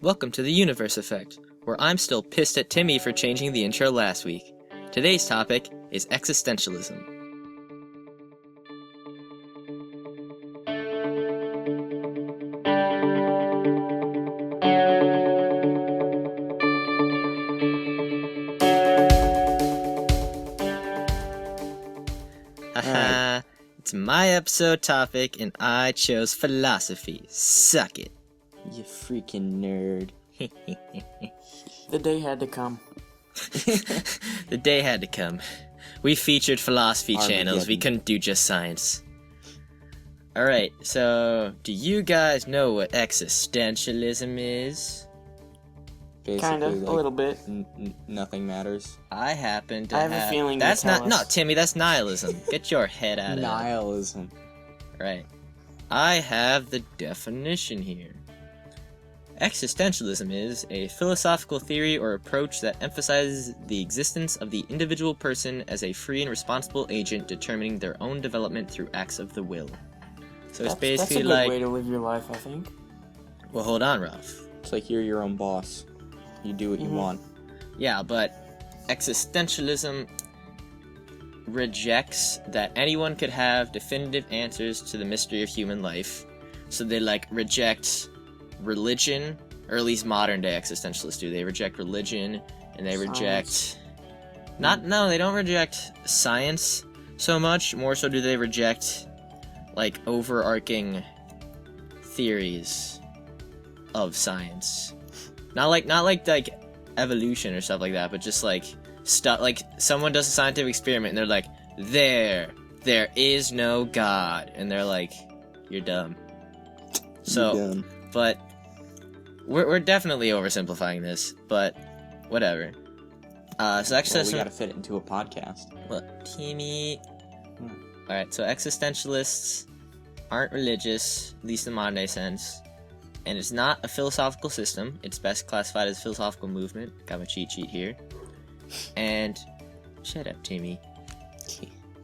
Welcome to the Universe Effect, where I'm still pissed at Timmy for changing the intro last week. Today's topic is existentialism. Haha, it's my episode topic and I chose philosophy. Suck it. You freaking nerd. The day had to come. The day had to come. We featured philosophy channels, we couldn't do just science. Alright, so do you guys know what existentialism is? Basically, Kinda, like, a little bit. Nothing matters. I happen to I have a feeling that's you tell not us. Timmy, that's nihilism. Get your head out of it. Nihilism. Right. I have the definition here. Existentialism is a philosophical theory or approach that emphasizes the existence of the individual person as a free and responsible agent determining their own development through acts of the will. So it's basically that's a good like... way to live your life, I think. Well, hold on, Ralph. It's like you're your own boss. You do what you want. Yeah, but existentialism rejects that anyone could have definitive answers to the mystery of human life. So they, like, reject religion, or at least modern day existentialists do. They reject religion, and they reject... No, they don't reject science so much. More so do they reject, like, overarching theories of science. Not like evolution or stuff like that, but just like stuff like someone does a scientific experiment and they're like, there is no God, and they're like, you're dumb. So, You're dumb. but we're definitely oversimplifying this, but whatever. So actually, Well, we gotta fit it into a podcast. Look, Timmy. Alright, so existentialists aren't religious, at least in modern day sense. And it's not a philosophical system. It's best classified as a philosophical movement. Got my cheat sheet here. And shut up, Timmy.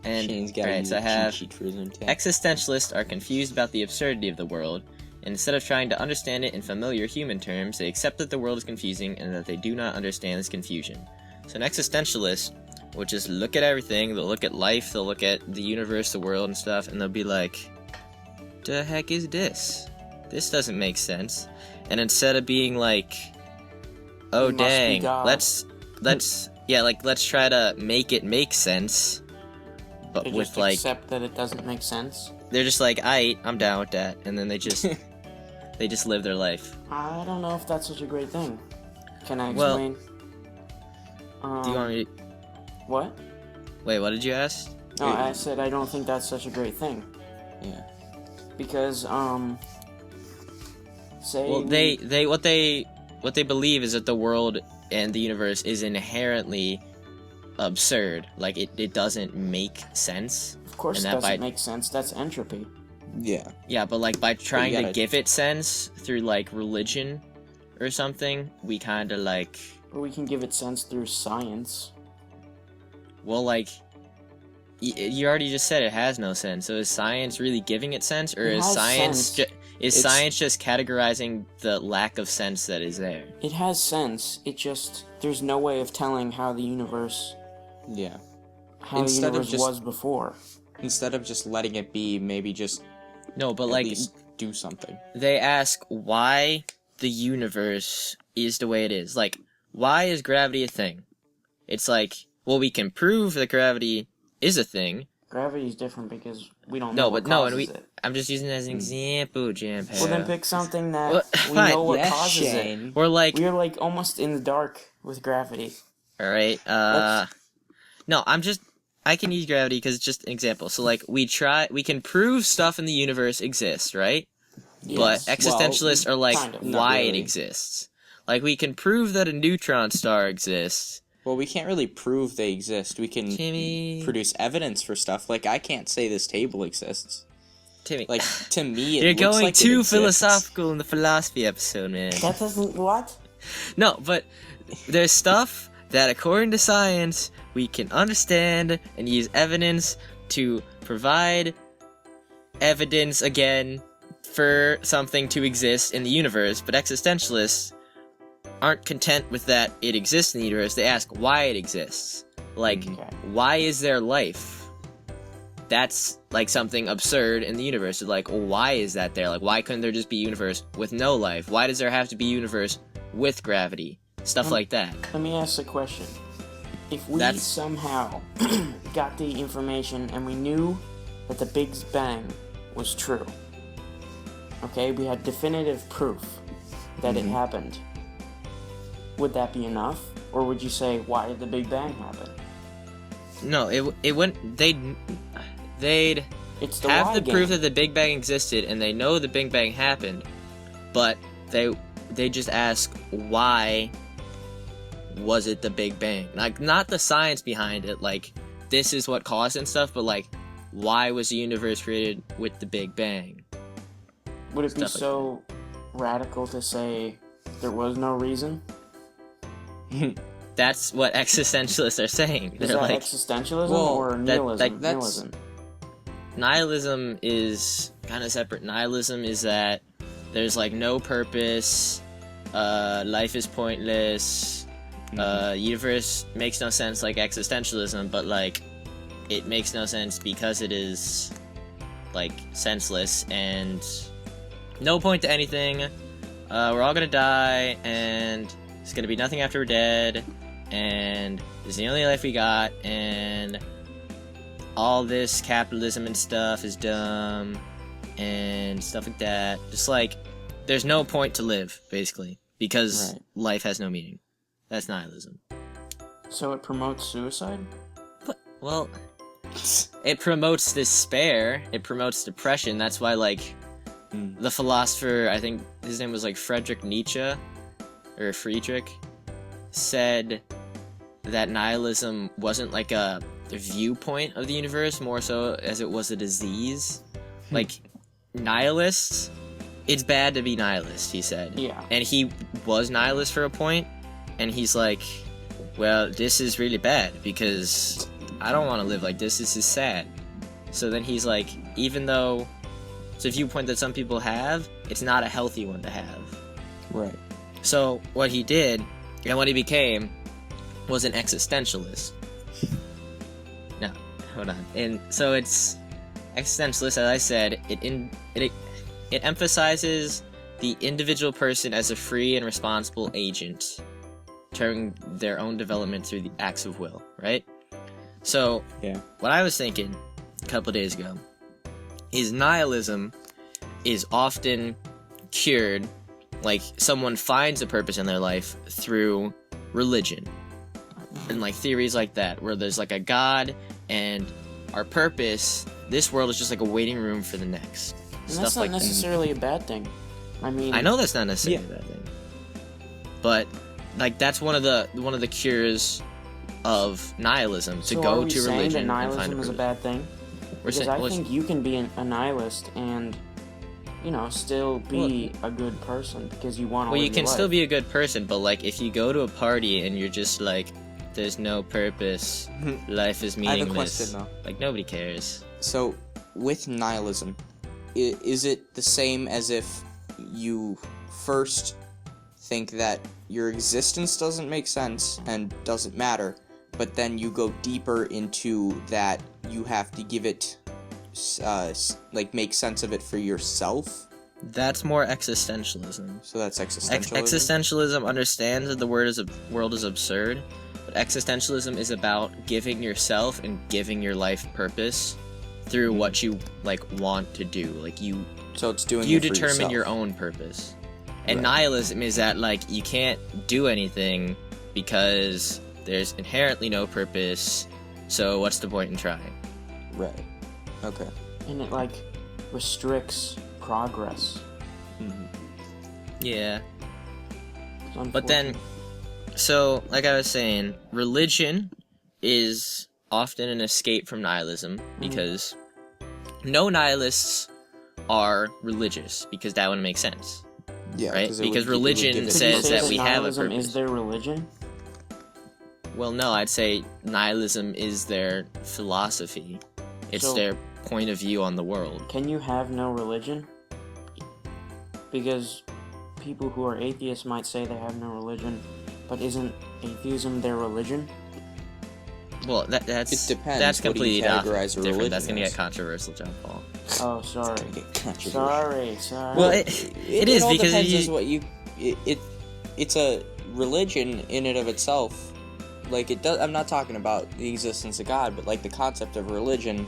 And Shane's got alright, so I have cheat sheet for his own tech. existentialists are confused about the absurdity of the world, and instead of trying to understand it in familiar human terms, they accept that the world is confusing and that they do not understand this confusion. So an existentialist will just look at everything, they'll look at life, they'll look at the universe, the world, and stuff, and they'll be like, the heck is this? This doesn't make sense. And instead of being like, oh He must be dang, God. let's try to make it make sense, but They with just like, accept that it doesn't make sense. they're just like, I'm down with that, and then they just live their life. I don't know if that's such a great thing. Can I Well, explain? Do you want me to... What? Wait, what did you ask? No, I said I don't think that's such a great thing. Yeah. Because, say... Well, what they believe is that the world and the universe is inherently absurd. Like, it doesn't make sense. Of course it and that doesn't by- make sense. That's entropy. Yeah. Yeah, but like by trying to gotta- give it sense through like religion or something, we kind of like... Or we can give it sense through science. Well, like... You already just said it has no sense. So is science really giving it sense, or It is has science sense. It's- science just categorizing the lack of sense that is there? It has sense. It just... There's no way of telling how the universe... Yeah. How Instead the of universe just- was before. Instead of just letting it be, maybe just No, but at like least do something. they ask why the universe is the way it is. Like, why is gravity a thing? It's like, well, we can prove that gravity is a thing. Gravity is different because we don't know what And causes it. I'm just using it as an example, Jam. Well, then pick something that Well, we fine. know what Yes, causes Shane. it. We're like, We're like almost in the dark with gravity. alright, no, I can use gravity because it's just an example. So, like, we can prove stuff in the universe exists, right? Yes. But existentialists are like, kind of, not why it really. exists. Like, we can prove that a neutron star exists. Well, we can't really prove they exist. We can Timmy. produce evidence for stuff. Like, I can't say this table exists. Timmy. Like, to me, it You're looks going like it too exists. philosophical in the philosophy episode, man. That doesn't... What? No, but there's stuff that according to science, we can understand and use evidence to provide evidence again for something to exist in the universe, but existentialists aren't content with that it exists in the universe. They ask why it exists. Like, why is there life? That's, like, something absurd in the universe. It's like, well, why is that there? Like, why couldn't there just be a universe with no life? Why does there have to be a universe with gravity? Stuff like that. Let me ask a question. If we somehow got the information and we knew that the Big Bang was true, okay, we had definitive proof that it happened, would that be enough? Or would you say, why did the Big Bang happen? No, it wouldn't. They'd have the proof that the Big Bang existed, and they know the Big Bang happened, but they just ask, why was it the Big Bang? Like, not the science behind it, like, this is what caused it and stuff, but, like, why was the universe created with the Big Bang? Would it be so radical to say there was no reason? That's what existentialists are saying. Is that like, existentialism or nihilism? Nihilism. Nihilism is kind of separate. Nihilism is that there's, like, no purpose, life is pointless, universe makes no sense, like existentialism, but, like, it makes no sense because it is, like, senseless and no point to anything. We're all gonna die, and there's gonna be nothing after we're dead, and this is the only life we got, and all this capitalism and stuff is dumb, and stuff like that. Just, like, there's no point to live, basically, because life has no meaning. That's nihilism. So it promotes suicide? Well, it promotes despair, it promotes depression. That's why, like, the philosopher, I think his name was, like, Friedrich Nietzsche, said that nihilism wasn't, like, a viewpoint of the universe, more so as it was a disease. Like, nihilists, it's bad to be nihilist, he said. Yeah. And he was nihilist for a point, and he's like, well, this is really bad, because I don't want to live like this is sad. So then he's like, even though it's a viewpoint that some people have, it's not a healthy one to have. Right. So what he did, and what he became, was an existentialist. No, hold on. And so it's existentialist, as I said, it emphasizes the individual person as a free and responsible agent, turning their own development through the acts of will, right? So, what I was thinking a couple days ago is nihilism is often cured, like, someone finds a purpose in their life through religion. And, like, theories like that, where there's, like, a god, and our purpose, this world is just like a waiting room for the next. And that's not necessarily a bad thing. I mean, I know that's not necessarily a bad thing, but, like, that's one of the cures of nihilism, to go to religion and find a purpose. That nihilism is a bad thing? Because I think you can be a nihilist and, you know, still be a good person because you want to live your life. Well, you can still be a good person, but, like, if you go to a party and you're just like, there's no purpose, life is meaningless. I have a question, though. Like, nobody cares. So, with nihilism, is it the same as if you first think that your existence doesn't make sense and doesn't matter, but then you go deeper into that you have to give it, like, make sense of it for yourself? That's more existentialism. So that's existentialism? Existentialism understands that the world is absurd, but existentialism is about giving yourself and giving your life purpose through what you, like, want to do. Like, so it's doing you it for determine yourself. Your own purpose. And nihilism is that, like, you can't do anything because there's inherently no purpose, so what's the point in trying? Right. Okay. And it, like, restricts progress. Yeah. But then, so, like I was saying, religion is often an escape from nihilism, because no nihilists are religious, because that wouldn't make sense. Yeah, right? Because religion says that we have a purpose. Is there religion? Well, no, I'd say nihilism is their philosophy. It's So- their point of view on the world. Can you have no religion? Because people who are atheists might say they have no religion, but isn't atheism their religion? Well, that's It depends. that's What do you completely categorize a different. religion That's gonna get as? controversial, John Paul. Oh, sorry. It's gonna get controversial. Sorry. Well, it is all because depends you- as what you. It's a religion in and of itself. Like it does. I'm not talking about the existence of God, but like the concept of religion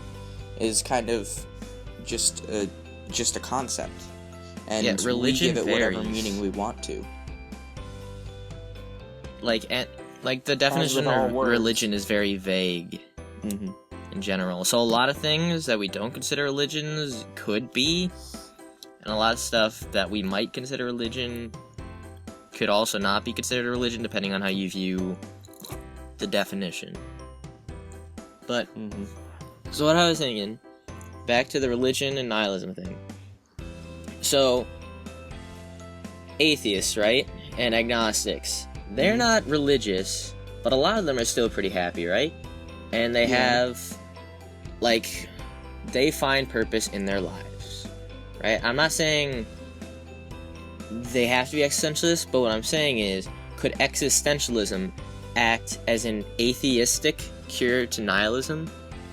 is kind of just a concept, and Yeah, religion we give it whatever varies. meaning we want to. like the definition all of words. religion is very vague Mm-hmm. in general. So a lot of things that we don't consider religions could be, and a lot of stuff that we might consider religion could also not be considered a religion, depending on how you view the definition. But Mm-hmm. so what I was thinking, back to the religion and nihilism thing. So atheists, right, and agnostics, they're not religious, but a lot of them are still pretty happy, right? And they have, like, they find purpose in their lives, right? I'm not saying they have to be existentialists, but what I'm saying is, could existentialism act as an atheistic cure to nihilism?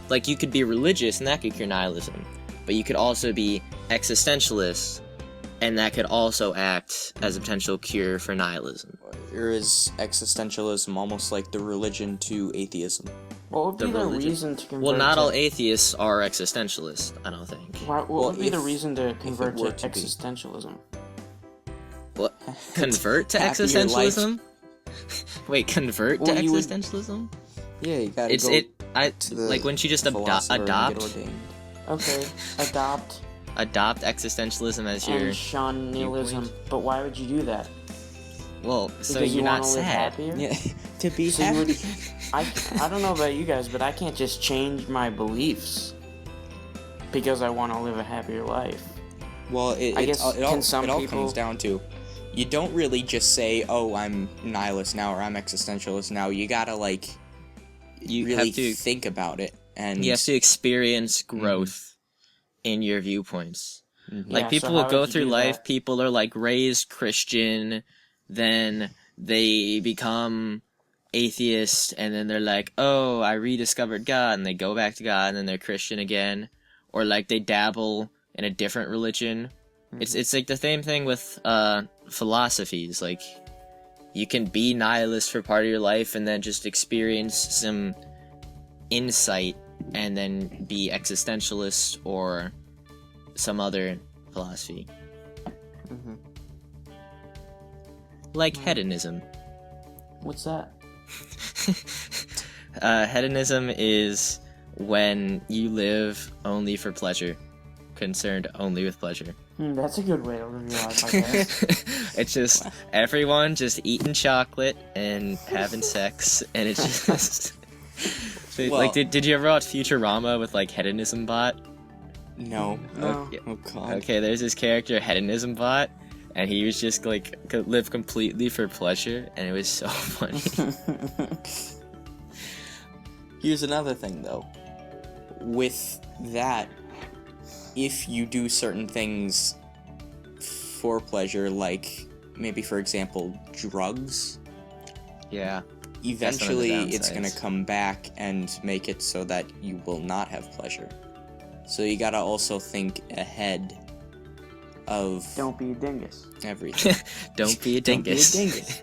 Like, you could be religious and that could cure nihilism, but you could also be existentialist and that could also act as a potential cure for nihilism. Or is existentialism almost like the religion to atheism? What would be The the religion- reason to convert Well, not to... all atheists are existentialists, I don't think. What Well, would be the if- reason to convert to were to be. existentialism? What? Convert to Happier existentialism? Wait, convert to Well, you would- existentialism? Yeah, you gotta It's go it. I to the like wouldn't you just philosopher and get adopt ordained. Okay, adopt existentialism as your and shun nihilism. But why would you do that? well? So Because you're you not want to live sad. happier? Yeah, to be So you happy. would, I don't know about you guys, but I can't just change my beliefs because I want to live a happier life. Well, I guess it all, can some it all people- comes down to, you don't really just say, "Oh, I'm nihilist now" or "I'm existentialist now." You gotta like You really have to. think about it, and You have to experience growth in your viewpoints. Mhm. Like Yeah, people so will how go would you through do life. that? People are like raised Christian, then they become atheist, and then they're like, "Oh, I rediscovered God," and they go back to God, and then they're Christian again, or like they dabble in a different religion. It's like the same thing with philosophies. Like you can be nihilist for part of your life, and then just experience some insight, and then be existentialist or some other philosophy. Mhm. Like hedonism. What's that? Hedonism is when you live only for pleasure, concerned only with pleasure. That's a good way to live your life, I guess. It's just everyone just eating chocolate and having sex, and it's just so, Well- like did you ever watch Futurama with like Hedonism Bot? no. No. Okay. Oh god. Okay, there's this character Hedonism Bot, and he was just like live completely for pleasure, and it was so funny. Here's another thing, though. With that, if you do certain things for pleasure, like maybe, for example, drugs, Yeah. eventually it's downsides. going to come back and make it so that you will not have pleasure. So you gotta also think ahead of Don't be a dingus. everything. Don't be a Don't be a dingus. dingus.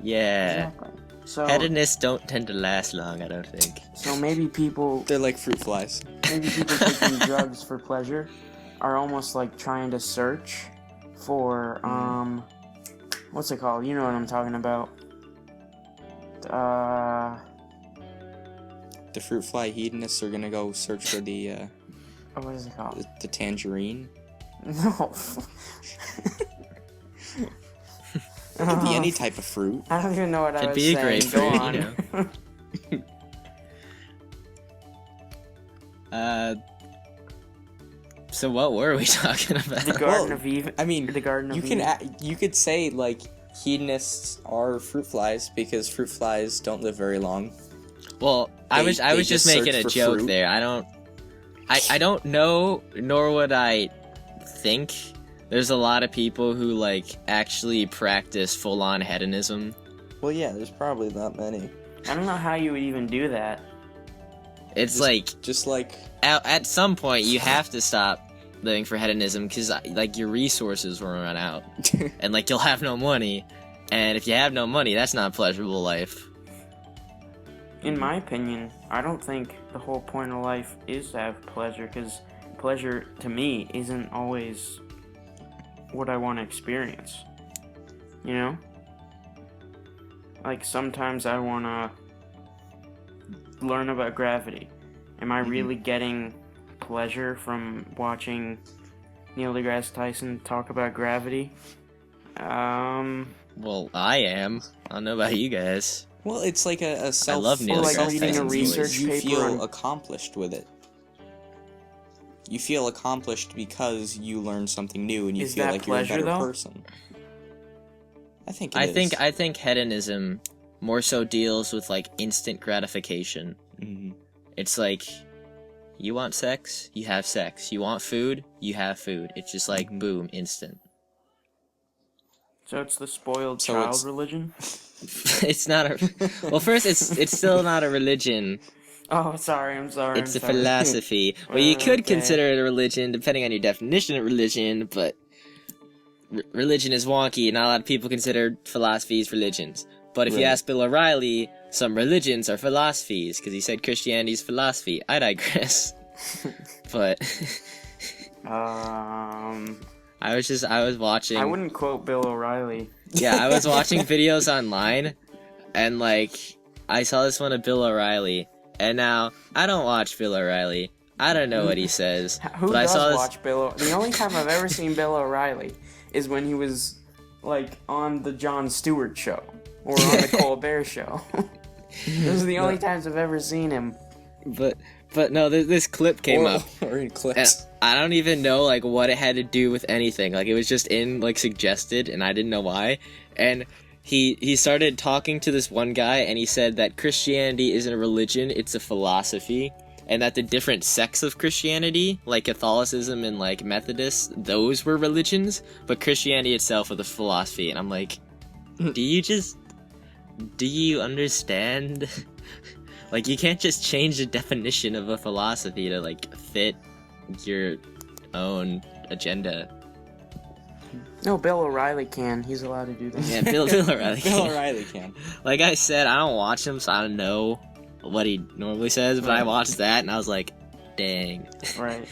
Yeah. Exactly. So, Hedonists don't tend to last long, I don't think. so maybe people They're like fruit flies. taking drugs for pleasure are almost like trying to search for what's it called? You know what I'm talking about. The fruit fly hedonists are gonna go search for the What is it called? the tangerine. No. It could be any type of fruit. I don't even know what I Could was be a saying. Go grapefruit, on. you So what were we talking about? The Garden of Eden. I mean, The Garden of you can Eden. you could say like hedonists are fruit flies because fruit flies don't live very long. Well, I was just making a joke fruit. there. I don't know, nor would I think. There's a lot of people who like actually practice full-on hedonism. Well, yeah, there's probably not many. I don't know how you would even do that. It's just like at some point you have to stop living for hedonism because like your resources will run out and like you'll have no money, and if you have no money, that's not a pleasurable life. In my opinion, I don't think the whole point of life is to have pleasure, because pleasure to me isn't always what I want to experience. You know? Like sometimes I want to learn about gravity. Am I really getting pleasure from watching Neil deGrasse Tyson talk about gravity? Well, I am. I don't know about you guys. well, it's like a self. I love Neil Or like deGrasse reading a Tyson's research voice. You paper feel on- accomplished with it. You feel accomplished because you learn something new and you Is feel that like you're a pleasure, better though? person. I think I think hedonism more so deals with like instant gratification. Mhm. It's like you want sex, you have sex. You want food, you have food. It's just like boom, instant. So it's the spoiled So child it's- religion? It's not a well. First, it's still not a religion. Oh, sorry, I'm sorry. It's I'm a sorry. philosophy. Well, you could Okay. consider it a religion, depending on your definition of religion. But religion is wonky. Not a lot of people consider philosophies religions. But if you Right. ask Bill O'Reilly, some religions are philosophies because he said Christianity's philosophy. I digress. But I was watching. I wouldn't quote Bill O'Reilly. Yeah, I was watching videos online, and like I saw this one of Bill O'Reilly, and now I don't watch Bill O'Reilly. I don't know what he says, Who but I does saw this. watch Bill? The only time I've ever seen Bill O'Reilly is when he was like on the Jon Stewart show or on the Colbert show. Those are the only times I've ever seen him. But no, this clip came up. Or in And clips. I don't even know like what it had to do with anything. Like it was just in like suggested, and I didn't know why. And he started talking to this one guy, and he said that Christianity isn't a religion; it's a philosophy, and that the different sects of Christianity, like Catholicism and like Methodists, those were religions, but Christianity itself was a philosophy. And I'm like, do you understand? Like, you can't just change the definition of a philosophy to, like, fit your own agenda. No, Bill O'Reilly can. He's allowed to do that. Yeah, Bill O'Reilly. Bill O'Reilly can. Like I said, I don't watch him, so I don't know what he normally says, but I watched that, and I was like, dang. Right.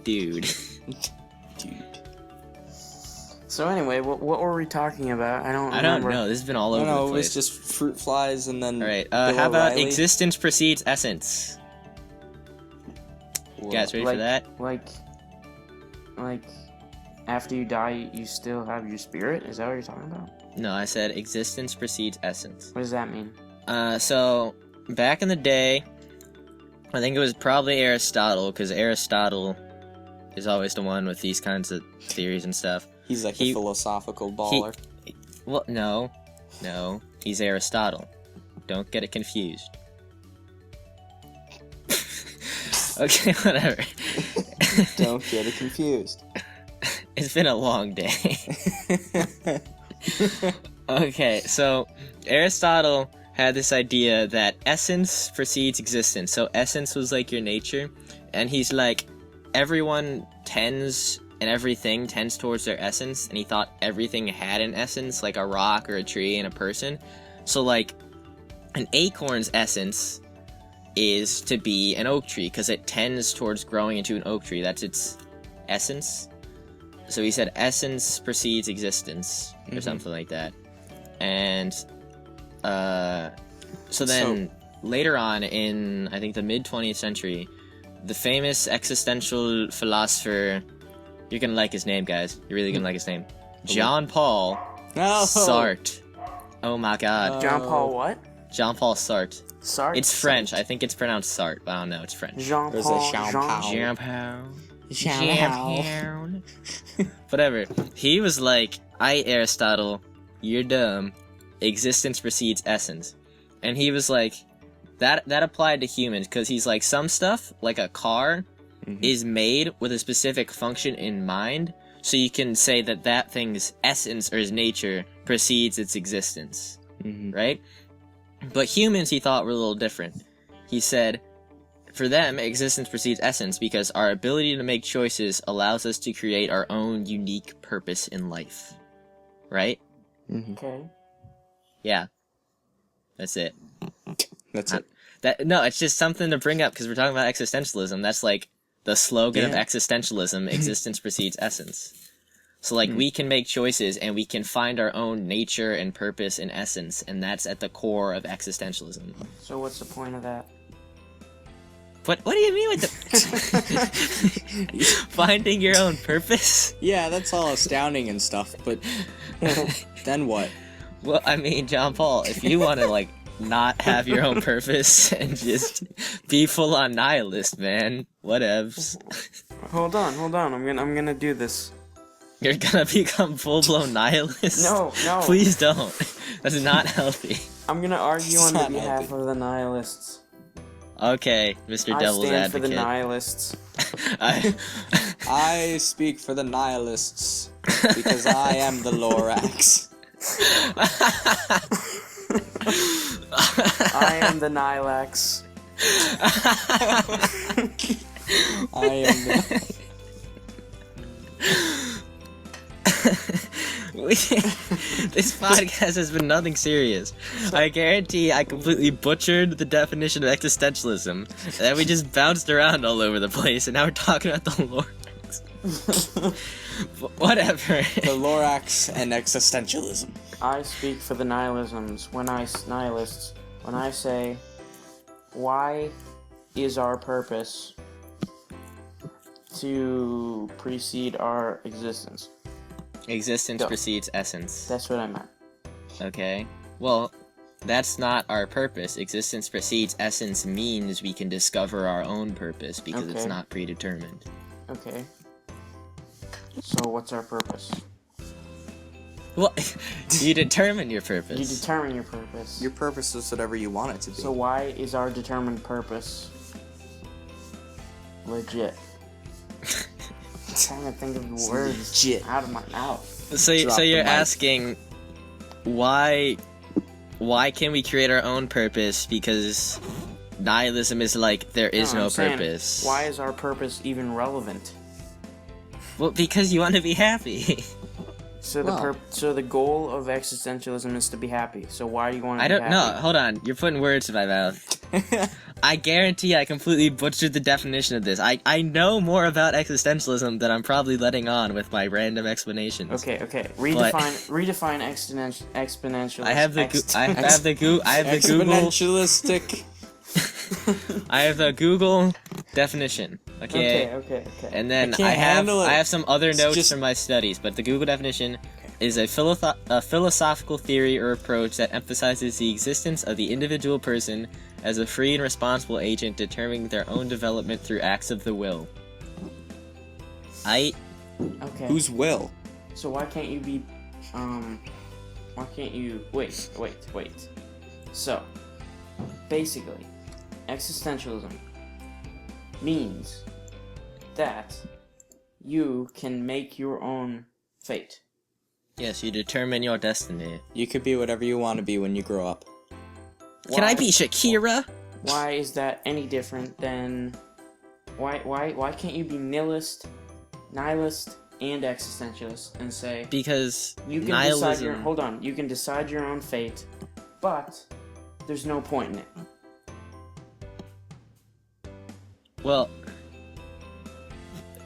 Dude. Dude. So anyway, what were we talking about? I don't I don't remember. know, this has been all No, over no, the it place. was just fruit flies and then. Alright, Bill how about O'Reilly. existence precedes essence? You guys ready for that? Like, after you die, you still have your spirit? Is that what you're talking about? No, I said existence precedes essence. What does that mean? So, back in the day, I think it was probably Aristotle, because Aristotle is always the one with these kinds of theories and stuff. He's like a philosophical baller. Well, no, he's Aristotle. Don't get it confused. Okay, whatever. Don't get it confused. It's been a long day. Okay, so Aristotle had this idea that essence precedes existence. So essence was like your nature, and he's like, everyone tends and everything tends towards their essence, and he thought everything had an essence, like a rock or a tree and a person. So like an acorn's essence is to be an oak tree because it tends towards growing into an oak tree. That's its essence. So he said essence precedes existence or something like that. And so then later on in I think the mid 20th century, the famous existential philosopher, you're gonna like his name, guys. You're really gonna like his name. Jean-Paul Sartre. Oh my god. John Paul what? Jean-Paul Sartre. Sartre? It's French. I think it's pronounced Sartre, but I don't know. It's French. Jean There's a Paul. Jean-Paul. Jean-Paul. Jean-Paul. Whatever. He was like, Aristotle, you're dumb. Existence precedes essence. And he was like, that applied to humans, because he's like, some stuff, like a car, is made with a specific function in mind, so you can say that that thing's essence or his nature precedes its existence, right? But humans, he thought, were a little different. He said, for them, existence precedes essence because our ability to make choices allows us to create our own unique purpose in life. Right? Okay. Yeah. That's it. That's it. No, it's just something to bring up because we're talking about existentialism. That's like the slogan of existentialism, existence precedes essence. So like we can make choices and we can find our own nature and purpose and essence, and that's at the core of existentialism. So what's the point of that? What do you mean with the finding your own purpose? Yeah, that's all astounding and stuff, but then what? Well, I mean, John Paul, if you want to like not have your own purpose and just be full on nihilist, man, whatevs. Hold on. I'm gonna do this. You're gonna become full blown nihilist? No. Please don't. That's not healthy. I'm gonna argue on the behalf of the nihilists. Okay, Mr. Devil's I stand for Advocate. the nihilists. I speak for the nihilists because I am the Lorax. I am the Nilax. I am the... This podcast has been nothing serious. I guarantee I completely butchered the definition of existentialism, and then we just bounced around all over the place, and now we're talking about the Lorax. Whatever. The Lorax and existentialism. I speak for the nihilists when I say, why is our purpose to precede our existence? Existence precedes essence. That's what I meant. Okay. Well, that's not our purpose. Existence precedes essence means we can discover our own purpose because it's not predetermined. Okay. So what's our purpose? Well, you determine your purpose. You determine your purpose. Your purpose is whatever you want it to be. So why is our determined purpose legit? I'm trying to think of the words out of my mouth. So you're asking why can we create our own purpose? Because nihilism is like there is no purpose. Why is our purpose even relevant? Well, because you want to be happy. So the goal of existentialism is to be happy. So why do you want to be happy? No, hold on. You're putting words in my mouth. I guarantee I completely butchered the definition of this. I know more about existentialism than I'm probably letting on with my random explanations. Okay. Redefine exponentialism. I have the Exponentialistic. I have the Google definition. Okay. And then I have some other notes from my studies, but the Google definition is a philosophical theory or approach that emphasizes the existence of the individual person as a free and responsible agent determining their own development through acts of the will. Okay. Whose will? So why can't you be wait. So basically, existentialism means that you can make your own fate. Yes, you determine your destiny. You could be whatever you want to be when you grow up. Can I be Shakira? Why is that any different than why can't you be nihilist, and existentialist and say because you can nihilism... you can decide your own fate, but there's no point in it. Well,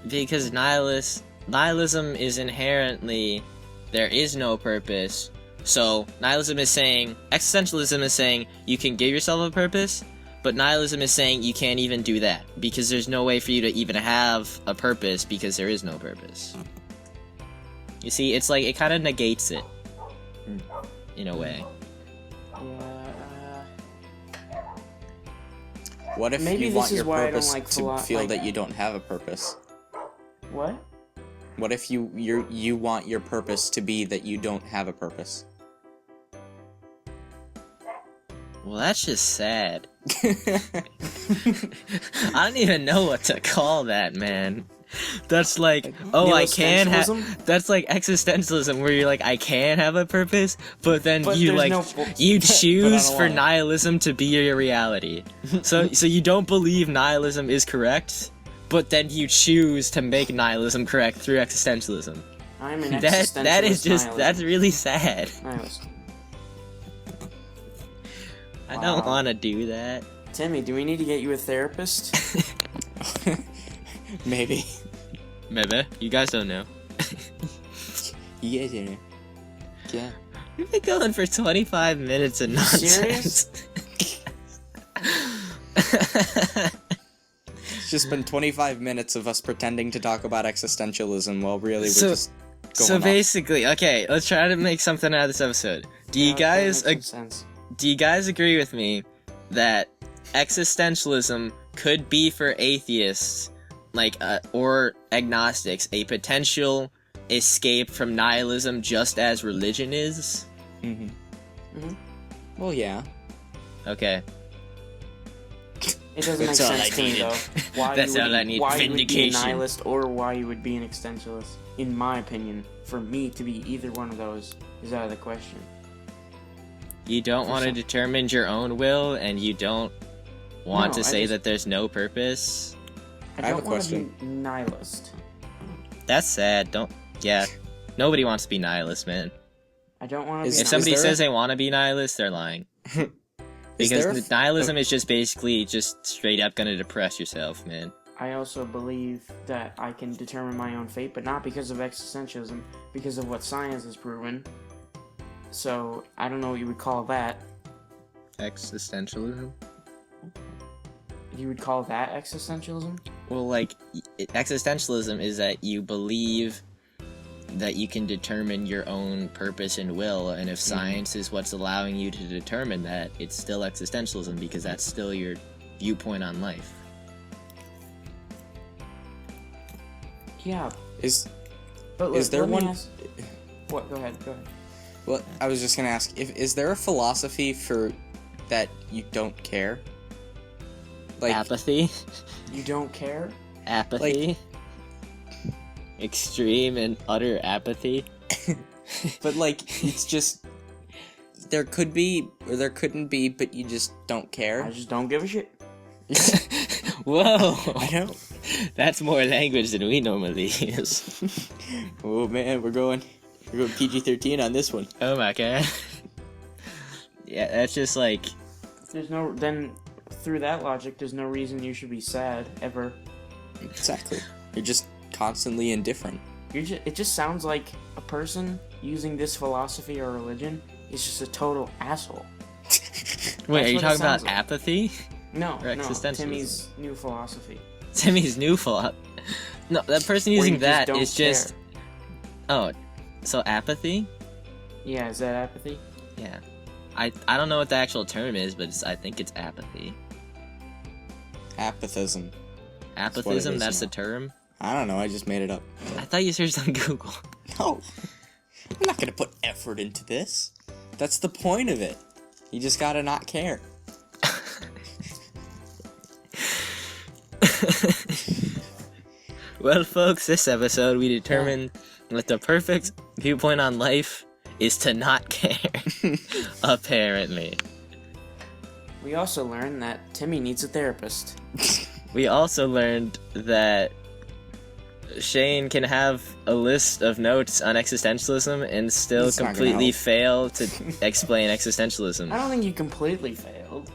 because nihilism is inherently there is no purpose. So existentialism is saying you can give yourself a purpose, but nihilism is saying you can't even do that because there's no way for you to even have a purpose because there is no purpose. You see, it's like it kind of negates it in a way. What if you want your purpose to feel that you don't have a purpose? What? What if you want your purpose to be that you don't have a purpose? Well, that's just sad. I don't even know what to call that, man. That's like, oh, I can have. That's like existentialism, where you're like, I can have a purpose, but then you like you choose for nihilism to be your reality. So you don't believe nihilism is correct, but then you choose to make nihilism correct through existentialism. I'm an existentialist. That is just nihilist. That's really sad. Nihilist. I don't want to do that. Timmy, do we need to get you a therapist? Maybe. Maybe. You guys don't know. You guys don't know. Yeah. We've been going for 25 minutes of nonsense. Serious? It's just been 25 minutes of us pretending to talk about existentialism while really we're just going So off. basically, okay, let's try to make something out of this episode. Do you guys agree with me that existentialism could be for atheists, like, or agnostics, a potential escape from nihilism just as religion is? Well, yeah. Okay. It doesn't make sense to me, though. Why That's you all I need. Why you would be a Vindication. nihilist or why you would be an existentialist. In my opinion, for me to be either one of those is out of the question. You don't want to determine your own will, and you don't want to say that there's no purpose? I don't want to be nihilist. That's sad. Yeah. Nobody wants to be nihilist, man. I don't want to be If somebody says they want to be nihilist, they're lying. Because nihilism is just basically just straight up gonna depress yourself, man. I also believe that I can determine my own fate, but not because of existentialism, because of what science has proven. So, I don't know what you would call that. Existentialism? You would call that existentialism? Well, like, existentialism is that you believe that you can determine your own purpose and will, and if science is what's allowing you to determine that, it's still existentialism, because that's still your viewpoint on life. Yeah. What? Go ahead. Well, I was just gonna ask, is there a philosophy for that you don't care? Like Apathy? You don't care? Apathy? Extreme and utter apathy? But like, it's just, there could be, or there couldn't be, but you just don't care? I just don't give a shit. Whoa! I know. That's more language than we normally use. Oh man, we're going PG-13 on this one. Oh my god. Yeah, that's just like... Then, through that logic, there's no reason you should be sad, ever. Exactly. You're just constantly indifferent. It just sounds like a person using this philosophy or religion is just a total asshole. Wait, are you talking about apathy? No, existentialism? Timmy's new philosophy. Timmy's new philosophy? No, that person using that is just... Oh, so apathy? Yeah, is that apathy? Yeah. I don't know what the actual term is, but I think it's apathy. Apathism. Apathism, that's the term? I don't know, I just made it up. I thought you searched on Google. No. I'm not gonna put effort into this. That's the point of it. You just gotta not care. Well, folks, this episode we determined that the perfect viewpoint on life is to not care. Apparently. We also learned that Timmy needs a therapist. We also learned that Shane can have a list of notes on existentialism and still completely fail to explain existentialism. I don't think you completely failed.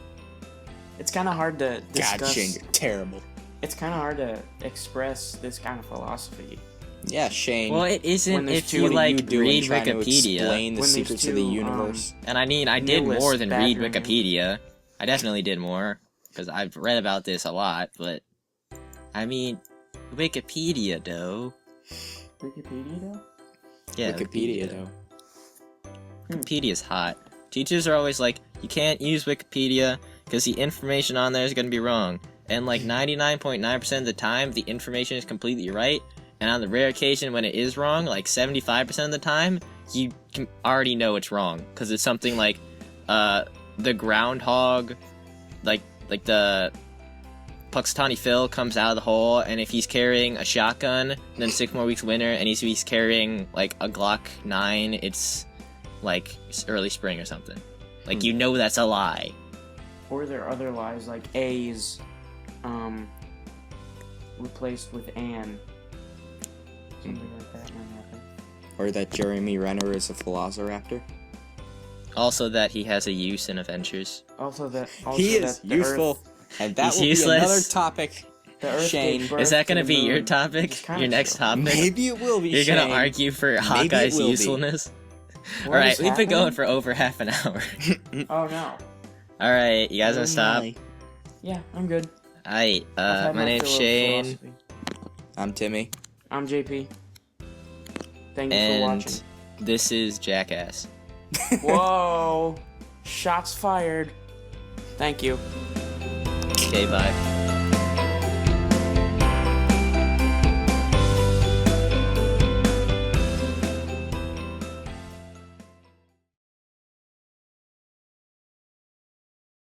It's kind of hard to discuss. God, Shane, you're terrible. It's kind of hard to express this kind of philosophy. Yeah, Shane. Well, it isn't if you, like, read Wikipedia. Explain the secrets of the universe. And I mean, I did more than read Wikipedia. I definitely did more, because I've read about this a lot, but... I mean, Wikipedia, though. Wikipedia, though? Yeah, Wikipedia, though. Wikipedia's hot. Teachers are always like, you can't use Wikipedia, because the information on there is going to be wrong. And like 99.9% of the time, the information is completely right. And on the rare occasion when it is wrong, like 75% of the time, you can already know it's wrong. Because it's something like, the groundhog, like the Puxatawny Phil comes out of the hole, and if he's carrying a shotgun, then 6 more weeks winter, and he's carrying like a Glock 9, it's like early spring or something. Like you know that's a lie. Or there are other lies like A's replaced with Ann. Something like that might happen. Or that Jeremy Renner is a velociraptor. Also that he has a use in Avengers. He is useful. And that He's will useless. be another topic, Shane. Is that going to be your topic? Your next topic? Maybe it will be, You're Shane. going to argue for Hawkeye's usefulness? Alright, we've been going for over half an hour. Oh no. Alright, you guys want to stop? Yeah, I'm good. Alright, my name's Shane. I'm Timmy. I'm JP. Thank you And for watching. This is Jackass. Whoa! Shots fired. Thank you. Okay, bye.